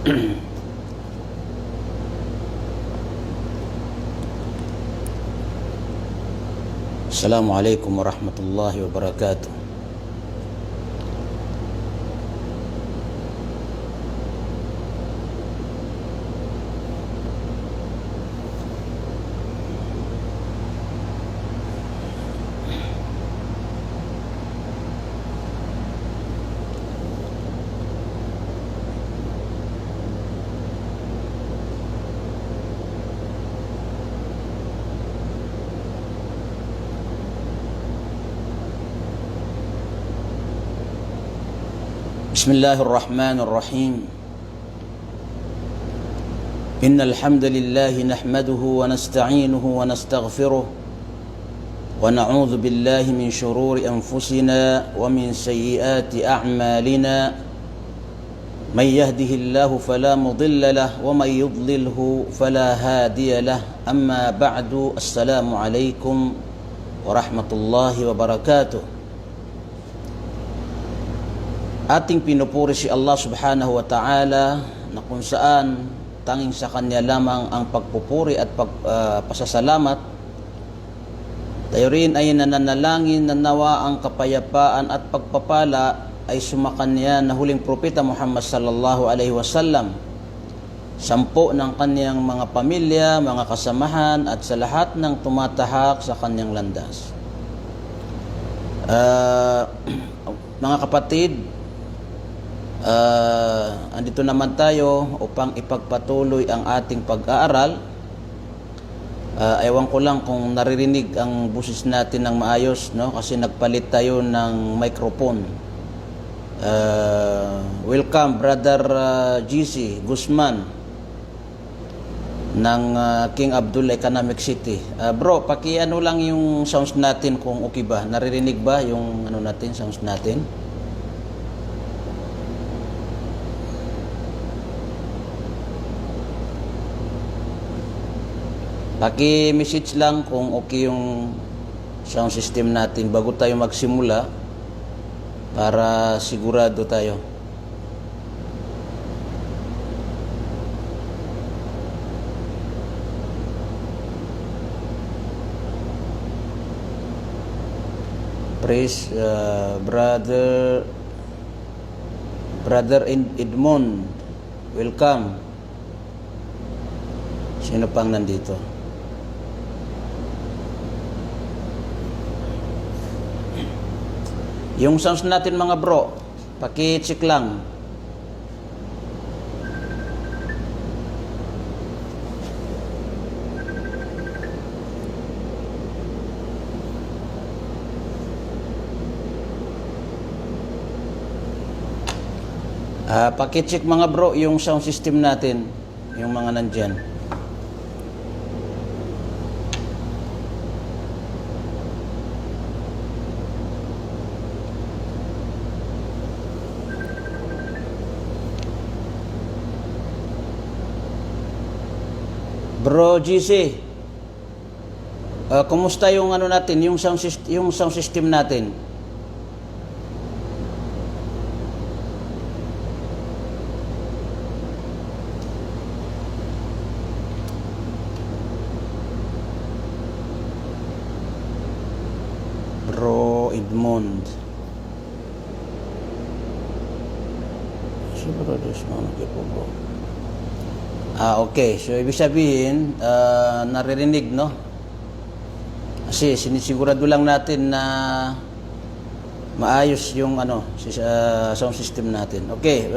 Assalamualaikum warahmatullahi wabarakatuh. Bismillahirrahmanirrahim. Innal hamdalillah nahmaduhu wa nasta'inuhu wa nastaghfiruh wa na'udzu billahi min shururi anfusina wa min sayyiati a'malina. Man yahdihillahu fala mudilla lahu wa man yudlilhu fala hadiya lahu. Amma ba'du. Assalamu alaikum warahmatullahi wabarakatuh. Ating pinupuri si Allah subhanahu wa ta'ala na kung saan tanging sa Kanya lamang ang pagpupuri at pasasalamat. Tayo rin ay nananalangin na nawa ang kapayapaan at pagpapala ay sumakanya na huling propeta Muhammad sallallahu alaihi wasallam, 10 ng kanyang mga pamilya, mga kasamahan at sa lahat ng tumatahak sa kanyang landas. Mga kapatid, andito naman tayo upang ipagpatuloy ang ating pag-aaral. Ewan ko lang kung naririnig ang boses natin ng maayos, no? Kasi nagpalit tayo ng microphone. Welcome Brother GC Guzman ng King Abdul Economic City. Bro, pakiano lang yung sounds natin kung okay ba? Naririnig ba yung natin, sounds natin? Paki-message lang kung okay yung sound system natin bago tayo magsimula para sigurado tayo. Praise Brother Edmond. Welcome. Sino pang nandito? Yung sounds natin mga bro, paki-check lang. Paki-check mga bro yung sound system natin, yung mga nandyan. Bro GC, kumusta yung natin, yung sound system natin? Bro Edmond. Siguro dos mga nagkipo bro. Okay. So, ibig sabihin, naririnig, no? Kasi sinisigurado lang natin na maayos yung sound system natin. Okay.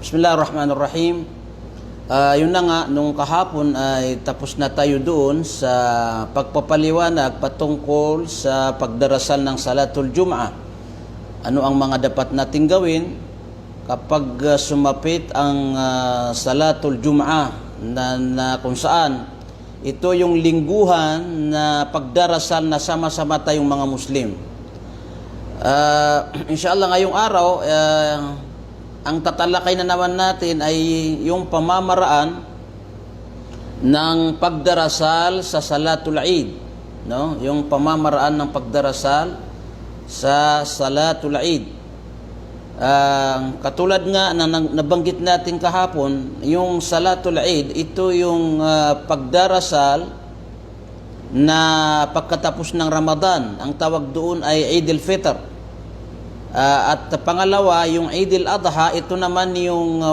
Bismillahirrahmanirrahim. Yun na nga, nung kahapon ay tapos na tayo doon sa pagpapaliwanag patungkol sa pagdarasal ng Salatul Jum'ah. Ano ang mga dapat nating gawin kapag sumapit ang Salatul Jum'ah na kung saan ito yung lingguhan na pagdarasal na sama-sama tayong mga Muslim. Inshallah ngayong araw, ang tatalakay na naman natin ay yung pamamaraan ng pagdarasal sa Salatul Eid, no? Yung pamamaraan ng pagdarasal sa Salatul Eid. Katulad nga na nabanggit natin kahapon, yung Salatul Eid, ito yung pagdarasal na pagkatapos ng Ramadan. Ang tawag doon ay Eid al-Fitr. At pangalawa, yung Eid al-Adha, ito naman yung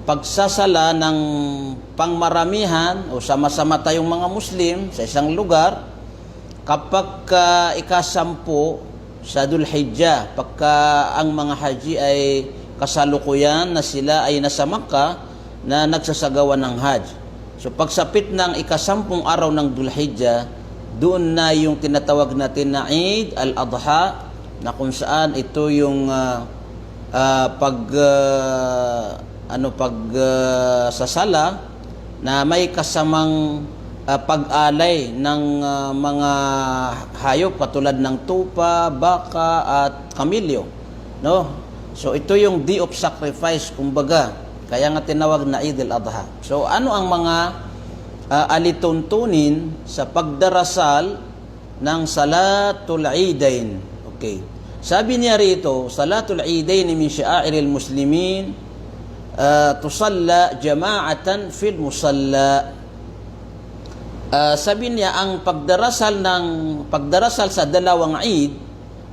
pagsasala ng pangmaramihan o sama-sama tayong mga Muslim sa isang lugar kapag ika-10 sa Dhul Hijjah, pagka ang mga haji ay kasalukuyan na sila ay nasa Makkah na nagsasagawa ng Hajj. So pagsapit ng ika-10 araw ng Dhul Hijjah, doon na yung tinatawag natin na Eid al-Adha, na kung saan ito yung sasala na may kasamang pag-alay ng mga hayop katulad ng tupa, baka at kamilyo, no? So ito yung day of sacrifice, kumbaga, kaya nga tinawag na Eid al-Adha. So ano ang mga alituntunin sa pagdarasal ng Salatul Eidain? Okay. Sabi niya rito, Salatul Eidain min sya'airil muslimin, tusalla jama'atan fil musalla. Sabi niya, ang pagdarasal sa dalawang Eid,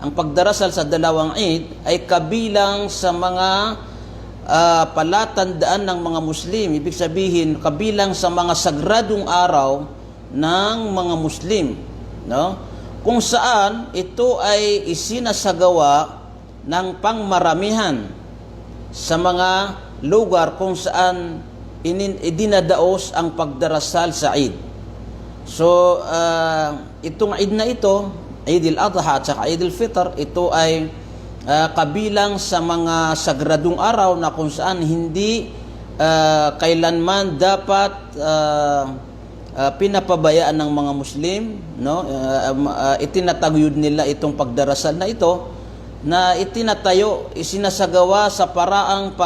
ang pagdarasal sa dalawang Eid ay kabilang sa mga palatandaan ng mga Muslim. Ibig sabihin, kabilang sa mga sagradong araw ng mga Muslim, no? Kung saan ito ay isinasagawa ng pangmaramihan sa mga lugar kung saan idinadaos ang pagdarasal sa Eid. So, itong Eid na ito, Eid al-Adha at saka Eid al-Fitr, ito ay kabilang sa mga sagradong araw na kung saan hindi kailanman dapat pinapabayaan ng mga Muslim, no? Itinataguyod nila itong pagdarasal na ito, na itinatayo, isinasagawa sa paraang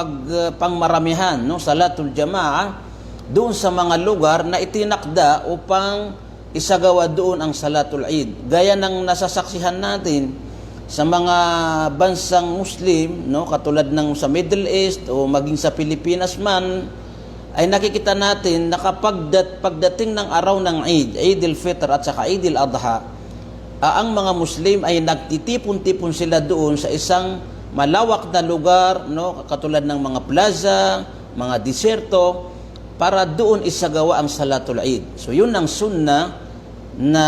pangmaramihan, no? Salatul Jama'ah, doon sa mga lugar na itinakda upang isagawa doon ang Salatul Eid. Gaya ng nasasaksihan natin sa mga bansang Muslim, no, katulad ng sa Middle East o maging sa Pilipinas man, ay nakikita natin na kapag pagdating ng araw ng Eid, Eid al-Fitr at saka Eid al-Adha, ang mga Muslim ay nagtitipon-tipon sila doon sa isang malawak na lugar, no, katulad ng mga plaza, mga diserto, para doon isagawa ang Salatul Eid. So yun ang sunnah na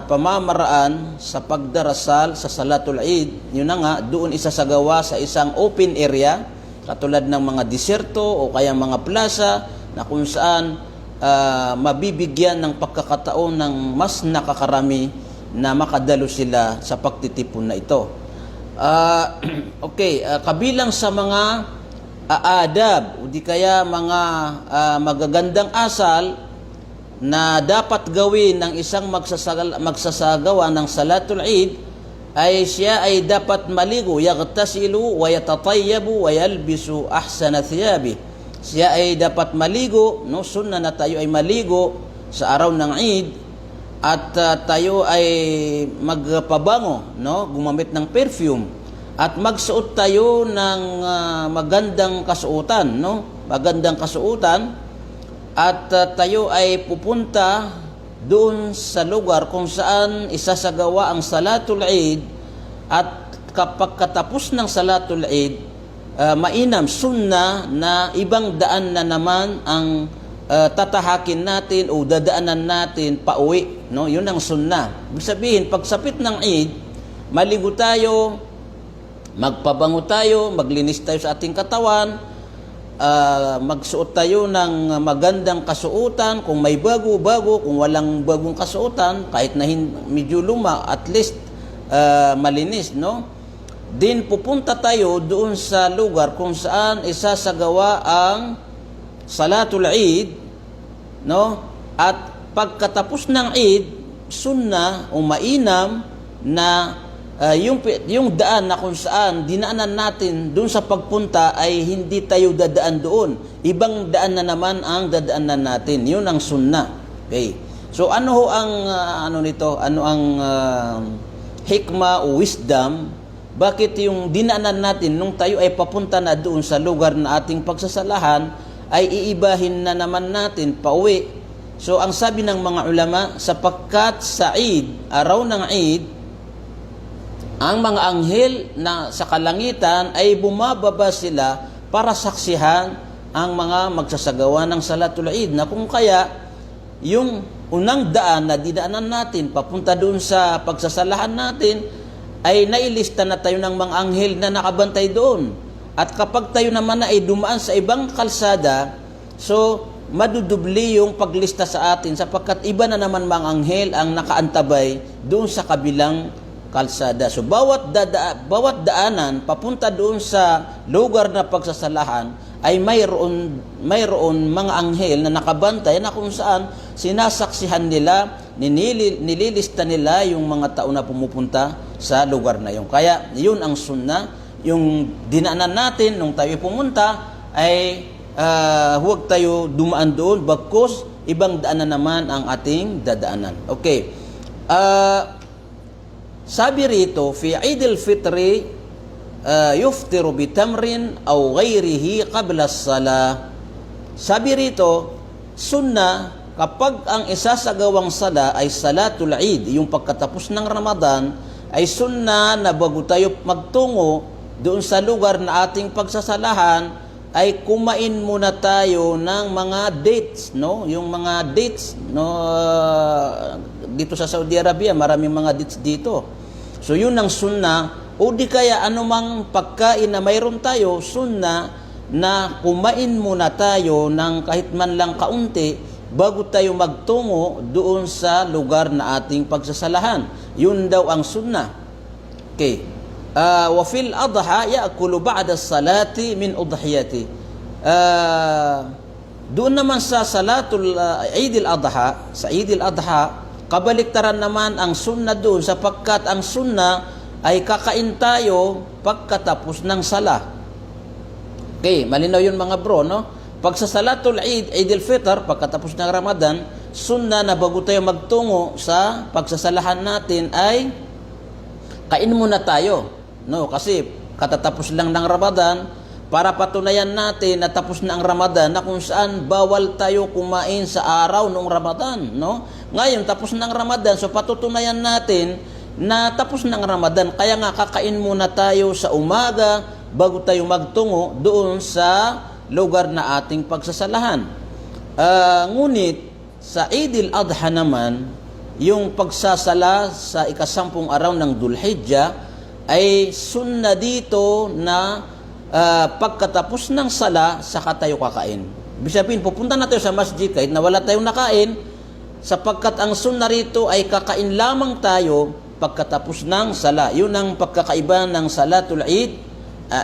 pamamaraan sa pagdarasal sa Salatul Eid. Yun na nga, doon isasagawa sa isang open area, katulad ng mga diserto o kaya mga plaza, na kung saan mabibigyan ng pagkakataon ng mas nakakarami na makadalo sila sa pagtitipon na ito. Kabilang sa mga adab o di kaya mga magagandang asal na dapat gawin ng isang magsasagawa ng Salatul Eid, ay siya ay dapat maligo, yagtasilu wa yatatayyabu wa yalbisu ahsana thiyabi. Siya ay dapat maligo, no? Sunna na tayo ay maligo sa araw ng Eid, at tayo ay magpabango, no? Gumamit ng perfume, at magsuot tayo ng magandang kasuotan, no? Magandang kasuotan, at tayo ay pupunta doon sa lugar kung saan isasagawa ang Salatul Eid, at kapag katapos ng Salatul Eid, mainam, sunna na ibang daan na naman ang tatahakin natin o dadaanan natin pauwi, no? Yun ang sunna. Ibig sabihin, pagsapit ng Eid, maligo tayo, magpabango tayo, maglinis tayo sa ating katawan, magsuot tayo ng magandang kasuotan, kung may bago, kung walang bagong kasuotan, kahit na medyo luma, at least malinis, no? Din pupunta tayo doon sa lugar kung saan isasagawa ang Salatul Eid, no? At pagkatapos ng Eid, sunna o mainam na yung daan na kung saan dinaanan natin doon sa pagpunta ay hindi tayo dadaan doon. Ibang daan na naman ang dadaanan natin. Yun ang sunnah. Okay. So ano ho ang Ano ang hikma o wisdom Bakit yung dinaanan natin nung tayo ay papunta na doon sa lugar na ating pagsasalahan ay iibahin na naman natin pauwi? So ang sabi ng mga ulama, sapagkat sa Eid, araw ng Eid, ang mga anghel na sa kalangitan ay bumababa sila para saksihan ang mga magsasagawa ng Salatul Eid, na kung kaya yung unang daan na didaanan natin papunta doon sa pagsasalahan natin ay nailista na tayo ng mga anghel na nakabantay doon. At kapag tayo naman na ay dumaan sa ibang kalsada, so madudubli yung paglista sa atin sapagkat iba na naman mga anghel ang nakaantabay doon sa kabilang kalsada. So bawat daanan papunta doon sa lugar na pagsasalahan ay mayroon mga anghel na nakabantay na kung saan sinasaksihan nila, nililista nila yung mga tao na pumupunta sa lugar na yun. Kaya yun ang sunnah, yung dinaanan natin nung tayo pumunta ay huwag tayo dumaan doon, bagkus ibang daanan naman ang ating dadaanan. Okay. Sabi rito, fi Eid al-Fitri yuftiru bitamrin aw ghayrihi qabla as-salah. Sabi rito, sunnah kapag ang isasagawang sala ay Salatul Eid, yung pagkatapos ng Ramadan, ay sunnah na bago tayo magtungo doon sa lugar na ating pagsasalahan ay kumain muna tayo ng mga dates, no? Yung mga dates, no, dito sa Saudi Arabia, maraming mga dates dito. So yun ang sunnah, o di kaya anumang pagkain na mayroon tayo, sunnah na kumain muna tayo ng kahit man lang kaunti bago tayo magtungo doon sa lugar na ating pagsasalahan. Yun daw ang sunnah. Okay. Wa fil adha ya'kulu ba'da salati min udhiyati. Doon naman sa salatul Eid al-Adha, sa Eid al-Adha, kabaliktaran naman ang sunnah doon sapagkat ang sunnah ay kakain tayo pagkatapos ng sala. Okay, malinaw yun mga bro, no? Pag sa Salatul Eid, Eid al-Fitr, pagkatapos ng Ramadan, sunnah na bago tayo magtungo sa pagsasalahan natin ay kain muna tayo. No, kasi katatapos lang ng Ramadan, para patunayan natin na tapos na ang Ramadan, na kung saan bawal tayo kumain sa araw ng Ramadan, no? Ngayon tapos na ang Ramadan, so patutunayan natin na tapos na ang Ramadan, kaya nga kakain muna tayo sa umaga bago tayo magtungo doon sa lugar na ating pagsasalahan. Ngunit sa Eid al-Adha naman, yung pagsasala sa ikasampung araw ng Dhul-Hijjah ay sunnah dito na pagkatapos ng sala, saka tayo kakain. Ibig sabihin, pupunta na tayo sa masjid kahit na wala tayong nakain, sapagkat ang sunnah rito ay kakain lamang tayo pagkatapos ng sala. Yun ang pagkakaiba ng Salatul Eid,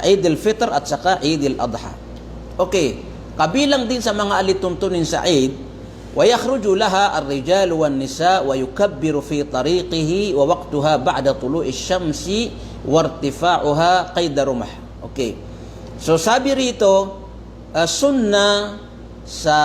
Eid al-Fitr at saka Eid al-Adha. Okay, kabilang din sa mga alituntunin sa Eid, وَيَخْرُجُ لَهَا الرِّجَالُ وَالنِّسَاءُ وَيُكَبِّرُ فِي طَرِيقِهِ وَوَقْتُهَا بَعْدَ طُلُوعِ الشَّمْسِ وَارْتِفَاعُهَا قَيْدَ رُمْحٍ. Okay. So sabi rito, sunnah sa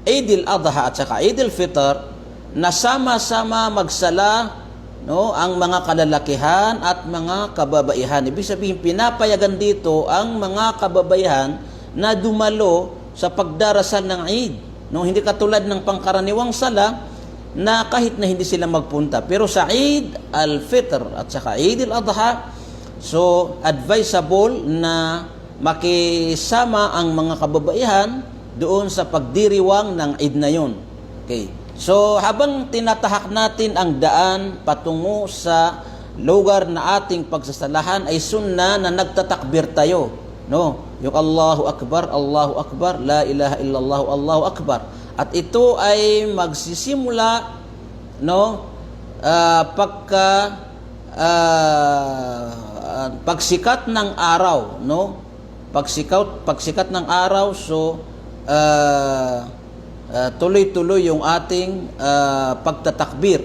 Eid al-Adha at saka Eid al-Fitr na sama-sama magsala, no, ang mga kalalakihan at mga kababaihan. Ibig sabihin, pinapayagan dito ang mga kababaihan na dumalo sa pagdarasal ng Eid. No, hindi katulad ng pangkaraniwang sala na kahit na hindi sila magpunta. Pero sa Eid al-Fitr at saka Eid al-Adha, so advisable na makisama ang mga kababaihan doon sa pagdiriwang ng Eid na yun. Okay. So habang tinatahak natin ang daan patungo sa lugar na ating pagsasalahan, ay sunnah na nagtatakbir tayo, no? Yung Allahu Akbar, la ilaha illallah, Allahu Akbar. At ito ay magsisimula, no, pagsikat ng araw, no? Pagsikat ng araw, so tuloy-tuloy yung ating pagtatakbir.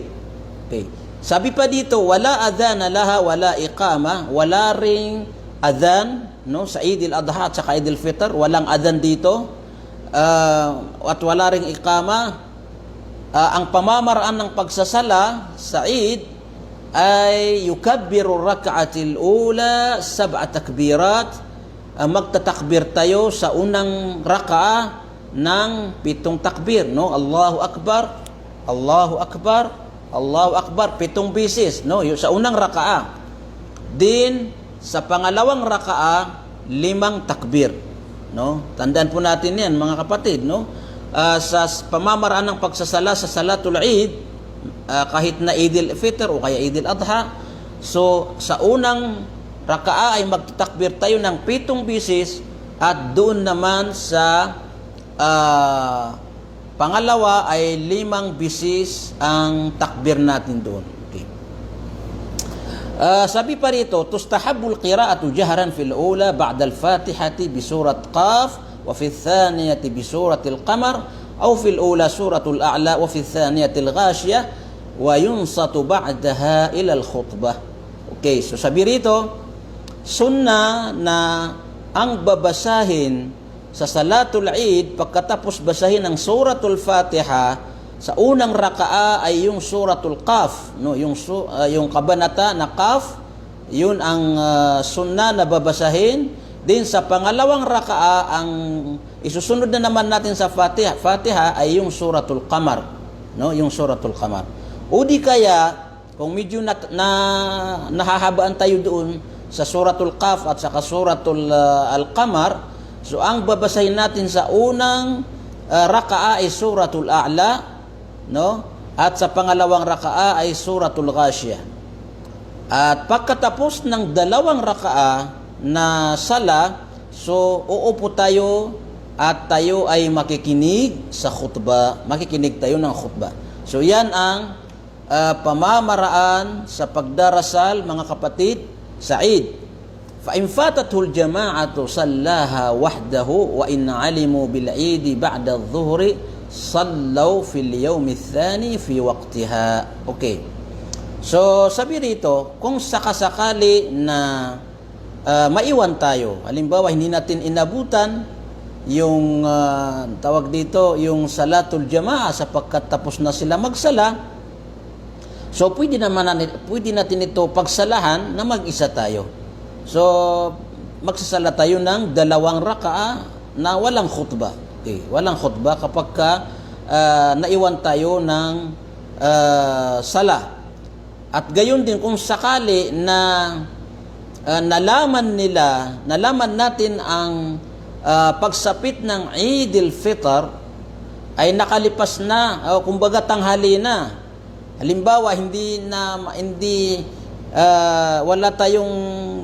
Okay. Sabi pa dito, wala adhan laha, wala iqama, wala ring adhan, no, sa Eid al-Adha at saka Eid al-Fitr, walang adhan dito, at wala ring iqama. Ang pamamaraan ng pagsasala sa Eid ay yukabbiru rak'atil ula sab'a takbirat, magtatakbir tayo sa unang raka'a ng 7 takbir, no? Allahu Akbar, Allahu Akbar, Allahu Akbar, 7 beses, no? Yung sa unang raka'a. Din sa pangalawang raka'a, 5 takbir, no? Tandaan po natin 'yan, mga kapatid, no? Sa pamamaraan ng pagsasala sa Salatul Eid, kahit na Eid al-Fitr o kaya Eid al-Adha, so sa unang raka'a ay magtatakbir tayo ng 7 beses, at doon naman sa pangalawa ay 5 beses ang takbir natin doon. Okay. Sabi pa rito, tustahabul qira'atu jahran fil ula ba'da al-Fatihati bi surat Qaf, wa fi thaniyati bi suratil Qamar, aw fil ula suratul A'la, wa fi thaniyatil Ghashiyah, wa yunsatu ba'daha ila al-khutbah. Okay, so sabi rito, sunna na ang babasahin sa Salatul Eid pagkatapos basahin ng suratul Fatiha sa unang raka'a ay yung suratul Qaf, no? Yung kabanata na Qaf, yun ang sunna na babasahin. Din sa pangalawang raka'a, ang isusunod na naman natin sa Fatiha ay yung suratul Qamar, no? Yung suratul Qamar. O di kaya kung medyo nahahabaan tayo doon sa suratul Qaf at saka suratul Al-Qamar, so ang babasahin natin sa unang raka'a ay suratul A'la, no? At sa pangalawang raka'a ay suratul Ghashiyah. At pagkatapos ng dalawang raka'a na sala, so uupo tayo at tayo ay makikinig sa khutbah, makikinig tayo ng khutbah. So yan ang pamamaraan sa pagdarasal, mga kapatid, sa Eid. Fa in fatatul jama'atu sallaha wahdahu, wa in alimu bil Eid ba'da adh-dhuhri sallaw fil yawm ath-thani fi waqtiha. Okay. So sabi rito, kung sakasakali na maiwan tayo, halimbawa hindi natin inabutan yung tawag dito, yung salatul jamaa sapagkat tapos na sila magsala, so pwede natin ito pagsalahan na mag-isa tayo. So magsasala tayo ng 2 raka'a na walang khutbah. Okay, walang khutbah kapag naiwan tayo ng sala. At gayon din kung sakali na nalaman natin ang pagsapit ng Eid al-Fitr ay nakalipas na, kumbaga tanghali na. Halimbawa, wala tayong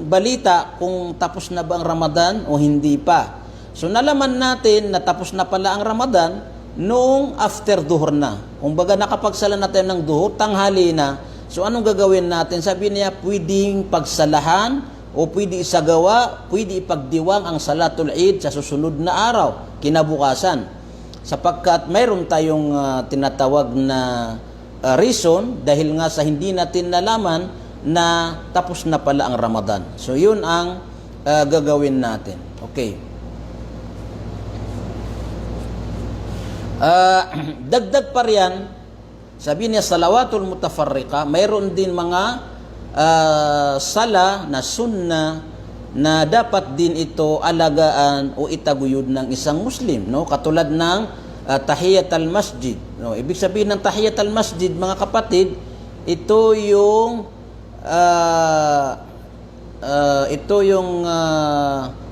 balita kung tapos na ba ang Ramadan o hindi pa. So nalaman natin na tapos na pala ang Ramadan noong after duhur na. Kumbaga nakapagsala na tayo ng duhur, tanghali na. So anong gagawin natin? Sabi niya, pwedeng pagsalahan o pwede isagawa, pwede ipagdiwang ang Salatul Eid sa susunod na araw, kinabukasan. Sapagkat mayroon tayong tinatawag na reason dahil nga sa hindi natin nalaman na tapos na pala ang Ramadan. So yun ang gagawin natin. Okay. Dagdag pa riyan, sabi niya salawatul mutafarriqa, mayroon din mga sala na sunna na dapat din ito alagaan o itaguyod ng isang Muslim, no? Katulad ng tahiyat al-masjid, no? Ibig sabihin ng tahiyat al-masjid, mga kapatid, ito yung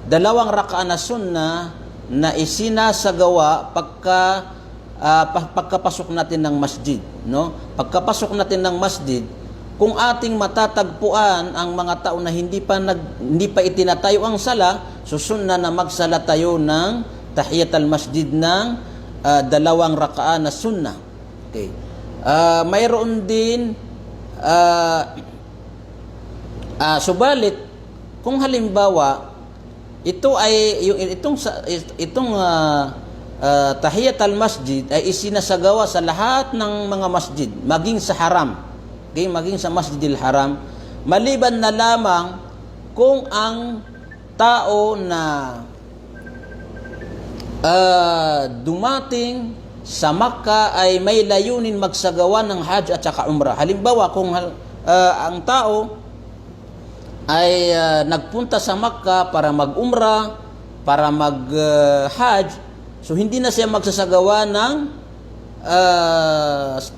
dalawang raka'ah na sunna na isinasagawa pagkapasok natin ng masjid, no? Pagkapasok natin ng masjid, kung ating matatagpuan ang mga tao na hindi pa itinatayo ang sala, susunna na magsala tayo ng tahiyat al-masjid ng 2 raka'ah na sunna. Okay. Mayroon din subalit kung halimbawa ito ay itong tahiyat al-masjid ay isinasagawa sa lahat ng mga masjid, maging sa haram, okay, maging sa Masjidil Haram, maliban na lamang kung ang tao na dumating sa Makkah ay may layunin magsagawa ng Hajj at saka Umrah. Halimbawa, kung ang tao ay nagpunta sa Makkah para mag-umrah, para mag-hajj, so hindi na siya magsasagawa ng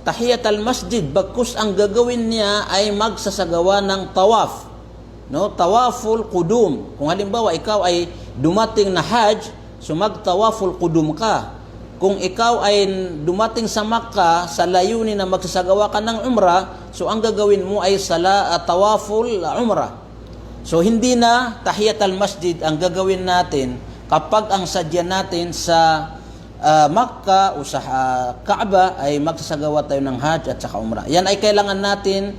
tahiyat al-masjid, bagkus ang gagawin niya ay magsasagawa ng tawaf, no? Tawaful qudum. Kung halimbawa ikaw ay dumating na hajj, so mag-tawaful qudum ka. Kung ikaw ay dumating sa Makkah sa layunin na magsasagawa ka ng umrah, so ang gagawin mo ay tawaful umrah. So hindi na tahiyat al-masjid ang gagawin natin kapag ang sadya natin sa Makkah o sa Kaaba ay magsasagawa tayo ng hajj at saka umrah. Yan ay kailangan natin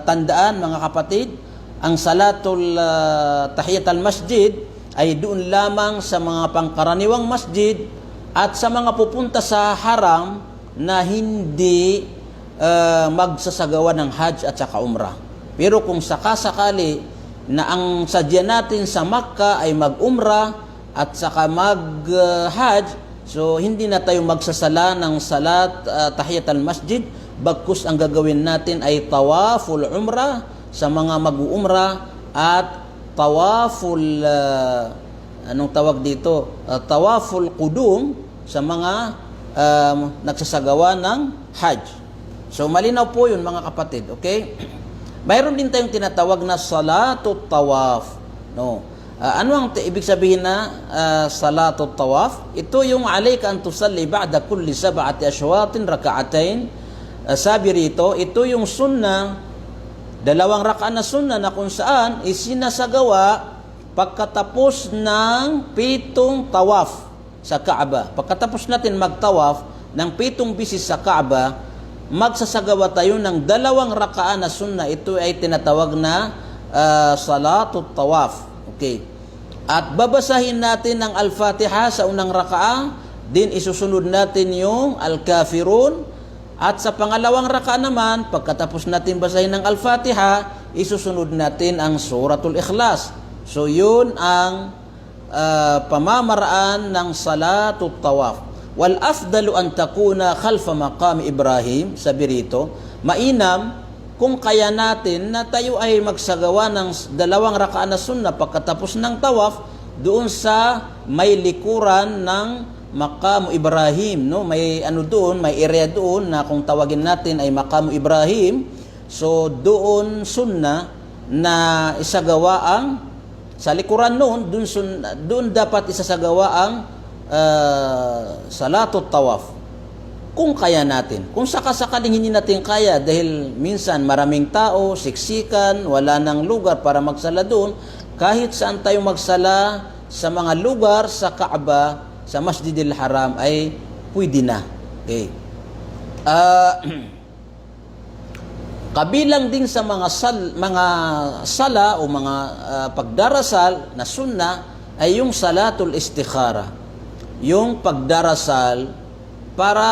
tandaan, mga kapatid. Ang salatul tahiyat al-masjid ay doon lamang sa mga pangkaraniwang masjid at sa mga pupunta sa haram na hindi magsasagawa ng hajj at saka umrah. Pero kung sakasakali na ang sadya natin sa Makkah ay mag-umrah at saka mag-hajj, so hindi na tayo magsasala ng salat tahiyat al-masjid, bagkus ang gagawin natin ay tawaful umrah sa mga mag-uumrah at tawaful anong tawag dito? Tawaful qudum sa mga nagsasagawa ng hajj. So malinaw po 'yun, mga kapatid, okay? Mayroon din tayong tinatawag na salatut tawaf, no? Ano ang ibig sabihin na salatut tawaf? Ito yung alayka an tusalli ba'da kulli sab'ati ashwatin raka'atain. Sabi rito, ito yung sunnah, 2 raka'at na sunnah na kung saan isinasagawa pagkatapos ng 7 tawaf sa Kaaba. Pagkatapos natin magtawaf ng 7 bisis sa Kaaba, magsasagawa tayo ng 2 raka'at na sunnah. Ito ay tinatawag na salatut tawaf. Okay. At babasahin natin ng Al-Fatiha sa unang raka'ah, din isusunod natin yung Al-Kafirun, at sa pangalawang raka'ah naman, pagkatapos natin basahin ng Al-Fatiha, isusunod natin ang Suratul Ikhlas. So yun ang pamamaraan ng salatut tawaf. Wal afdalu an takuna khalfa maqam Ibrahim, sabi rito, mainam kung kaya natin na tayo ay magsagawa ng 2 raka'at na sunnah pagkatapos ng tawaf doon sa may likuran ng maqam Ibrahim, no? May ano doon, may area doon na kung tawagin natin ay maqam Ibrahim. So doon sunnah na isagawa ang sa likuran noon, doon dapat isasagawa ang salatut tawaf. Kung kaya natin. Kung sakasakaling hindi natin kaya dahil minsan maraming tao, siksikan, wala nang lugar para magsala doon, kahit saan tayo magsala sa mga lugar sa Kaaba, sa Masjidil Haram ay pwede na. Okay. Kabilang din sa mga sala o mga pagdarasal na sunnah ay yung salatul istikhara. Yung pagdarasal para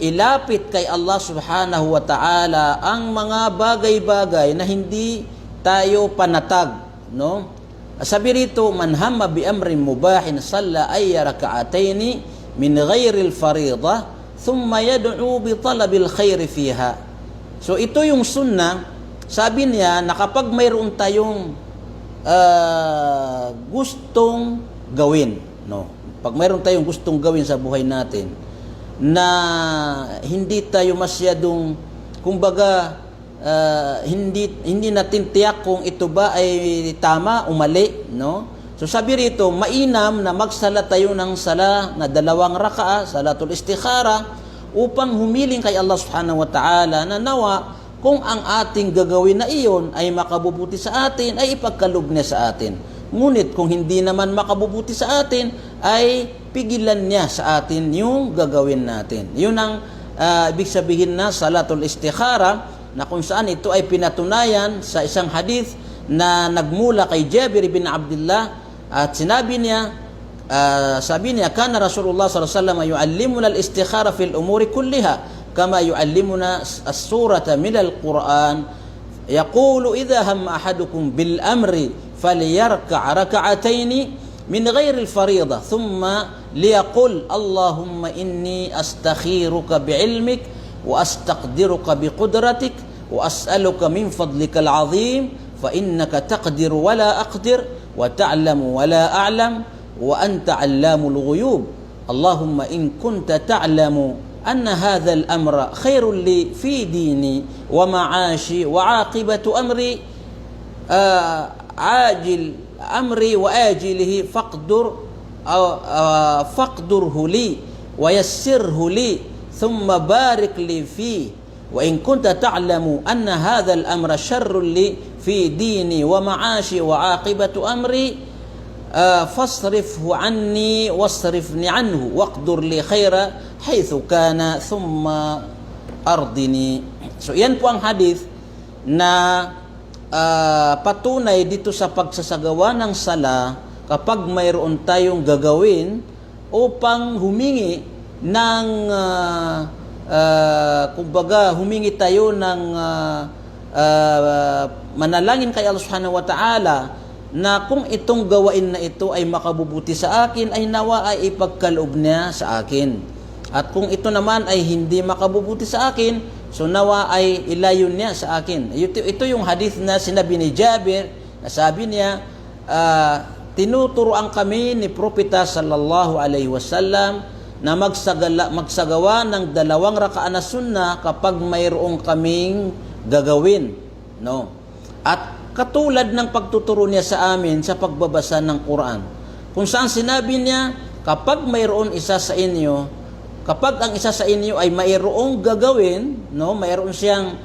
ilapit kay Allah subhanahu wa ta'ala ang mga bagay-bagay na hindi tayo panatag, no? Sabi rito, man hamma bi amrin mubahin salla ay raka'ataini min ghairil fariḍah thumma yad'u bi talabil khair fiha. So ito yung sunnah, sabi niya na kapag mayroon tayong gustong gawin, no? Pag mayroon tayong gustong gawin sa buhay natin na hindi tayo masyadong, kumbaga, hindi natin tiyak kung ito ba ay tama o mali, no? So sabi rito, mainam na magsala tayo ng sala na 2 raka'ah, salatul istikhara, upang humiling kay Allah subhanahu wa ta'ala na nawa kung ang ating gagawin na iyon ay makabubuti sa atin, ay ipagkaloob niya sa atin. Ngunit kung hindi naman makabubuti sa atin, ay pigilan niya sa atin yung gagawin natin. Yun ang ibig sabihin na salatul istikhara, na kung saan ito ay pinatunayan sa isang hadith na nagmula kay Jabir bin Abdullah, at sinabi niya, sabi niya, kana Rasulullah sallallahu alaihi wasallam yu'allimuna al-istikhara fil umuri kulliha kama yu'allimuna as-surata min al-Qur'an. Yaqulu idha hamma ahadukum bil amri falyarka' rak'ataini min ghairi al-fariḍah thumma liyaqul Allahumma inni astakhiruka bi'ilmik wa astaqdiruka biqudratik وأسألك من فضلك العظيم فإنك تقدر ولا أقدر وتعلم ولا أعلم وأنت علام الغيوب اللهم إن كنت تعلم أن هذا الأمر خير لي في ديني ومعاشي وعاقبة أمري عاجل أمري وآجله فاقدره لي ويسره لي ثم بارك لي فيه وإن كنت تعلم أن هذا الأمر شر لي في ديني ومعاشي وعاقبة أمري فاصرفه عني واصرفني عنه واقدر لي خيرا حيث كان ثم أرضني. So yan po ang hadith na patunay dito sa pagsasagawa ng sala kapag mayroon tayong gagawin upang humingi ng kumbaga humingi tayo ng manalangin kay Allah Subhanahu wa Ta'ala na kung itong gawain na ito ay makabubuti sa akin ay nawa ay ipagkaloob niya sa akin, at kung ito naman ay hindi makabubuti sa akin, so nawa ay ilayon niya sa akin. Ito yung hadith na sinabi ni Jabir, na sabi niya, tinuturoan kami ni Propeta sallallahu alaihi wasallam na magsagawa ng 2 rakaan na sunnah kapag mayroong kaming gagawin, no? At katulad ng pagtuturo niya sa amin sa pagbabasa ng Quran, kung saan sinabi niya, kapag mayroon isa sa inyo, kapag ang isa sa inyo ay mayroong gagawin, no, mayroon siyang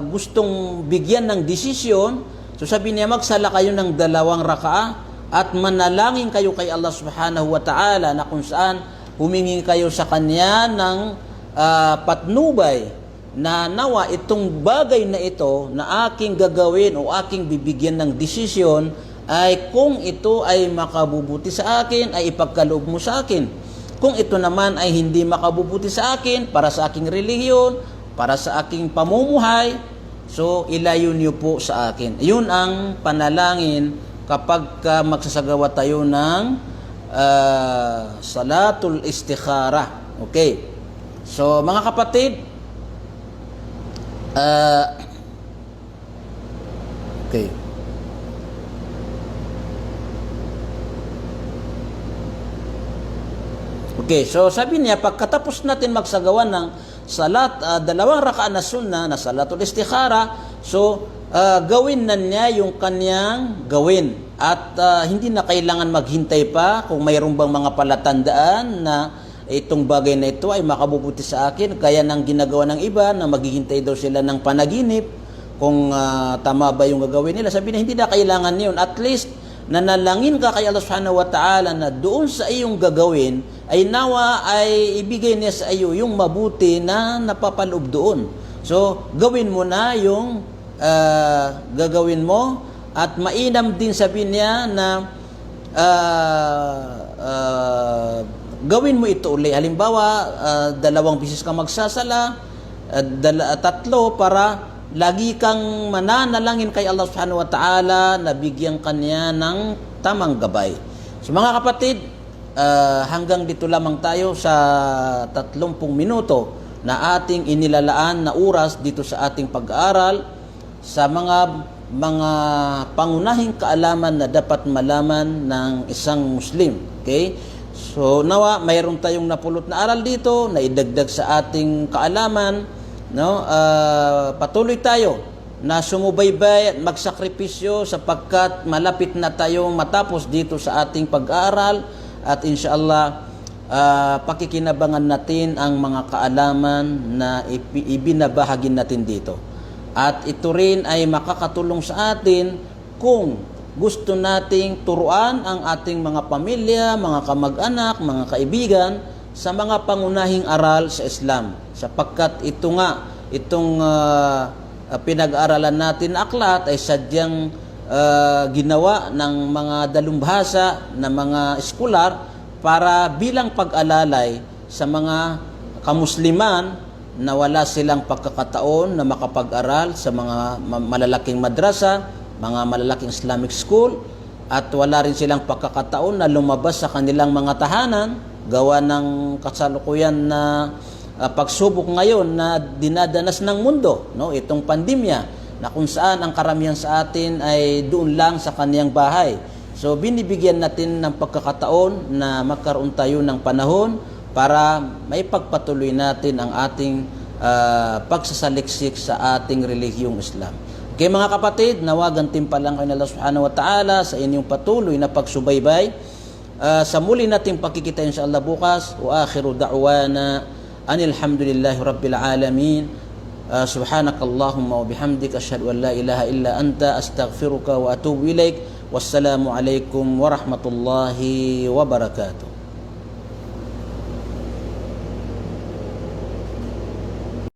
gustong bigyan ng desisyon, so sabi niya, magsala kayo ng 2 rakaa at manalangin kayo kay Allah Subhanahu wa Ta'ala, na kung saan humingi kayo sa Kanya ng patnubay na nawa itong bagay na ito na aking gagawin o aking bibigyan ng desisyon ay kung ito ay makabubuti sa akin ay ipagkaloob mo sa akin. Kung ito naman ay hindi makabubuti sa akin, para sa aking relihiyon, para sa aking pamumuhay, so ilayo niyo po sa akin. Yun ang panalangin kapag magsasagawa tayo ng salatul istikhara. Okay. So mga kapatid, okay. Okay, so sabi niya, pagkatapos natin magsagawa ng salat, 2 rakaan na sunnah na salatul istikhara, so gawin na niya yung kanyang gawin. At hindi na kailangan maghintay pa kung mayroong bang mga palatandaan na itong bagay na ito ay makabubuti sa akin, kaya nang ginagawa ng iba na maghihintay daw sila ng panaginip kung tama ba yung gagawin nila. Sabi na hindi na kailangan yun. At least nanalangin ka kay Allah Subhanahu wa Ta'ala na doon sa iyong gagawin ay nawa ay ibigay niya sa iyo yung mabuti na napapaloob doon. So gawin mo na yung gagawin mo, at mainam din sabi niya na gawin mo ito uli. Halimbawa, 2 beses ka magsasala, 3 para lagi kang mananalangin kay Allah Subhanahu wa Ta'ala na bigyan kanya ng tamang gabay. So mga kapatid, hanggang dito lamang tayo sa 30 minuto na ating inilalaan na oras dito sa ating pag-aaral sa mga pangunahing kaalaman na dapat malaman ng isang Muslim. Okay? So nawa mayroon tayong napulot na aral dito na idagdag sa ating kaalaman, no? Patuloy tayo na sumubaybay at magsakripisyo sapagkat malapit na tayong matapos dito sa ating pag-aaral, at insyaallah pakikinabangan natin ang mga kaalaman na ibinabahagi natin dito. At ito rin ay makakatulong sa atin kung gusto nating turuan ang ating mga pamilya, mga kamag-anak, mga kaibigan sa mga pangunahing aral sa Islam. Sapagkat ito nga, itong pinag-aaralan natin na aklat ay sadyang ginawa ng mga dalumbhasa na mga eskular para bilang pag-alalay sa mga kamusliman na wala silang pagkakataon na makapag-aral sa mga malalaking madrasa, mga malalaking Islamic school, at wala rin silang pagkakataon na lumabas sa kanilang mga tahanan gawa ng kasalukuyan na pagsubok ngayon na dinadanas ng mundo, no? Itong pandemya na kung saan ang karamihan sa atin ay doon lang sa kaniyang bahay. So binibigyan natin ng pagkakataon na magkaroon tayo ng panahon para maipagpatuloy natin ang ating pagsasaliksik sa ating relihiyong Islam. Okay mga kapatid, nawagan timpalang kayo ng Allah Subhanahu wa Ta'ala sa inyong patuloy na pagsubaybay. Sa muli nating pagkikita insyaAllah bukas, wa akhiru da'wana anilhamdulillahi rabbil alamin. Subhanakallahumma wa bihamdika asyhadu an la ilaha illa anta astaghfiruka wa atubu ilaik. Wassalamu alaikum warahmatullahi wabarakatuh.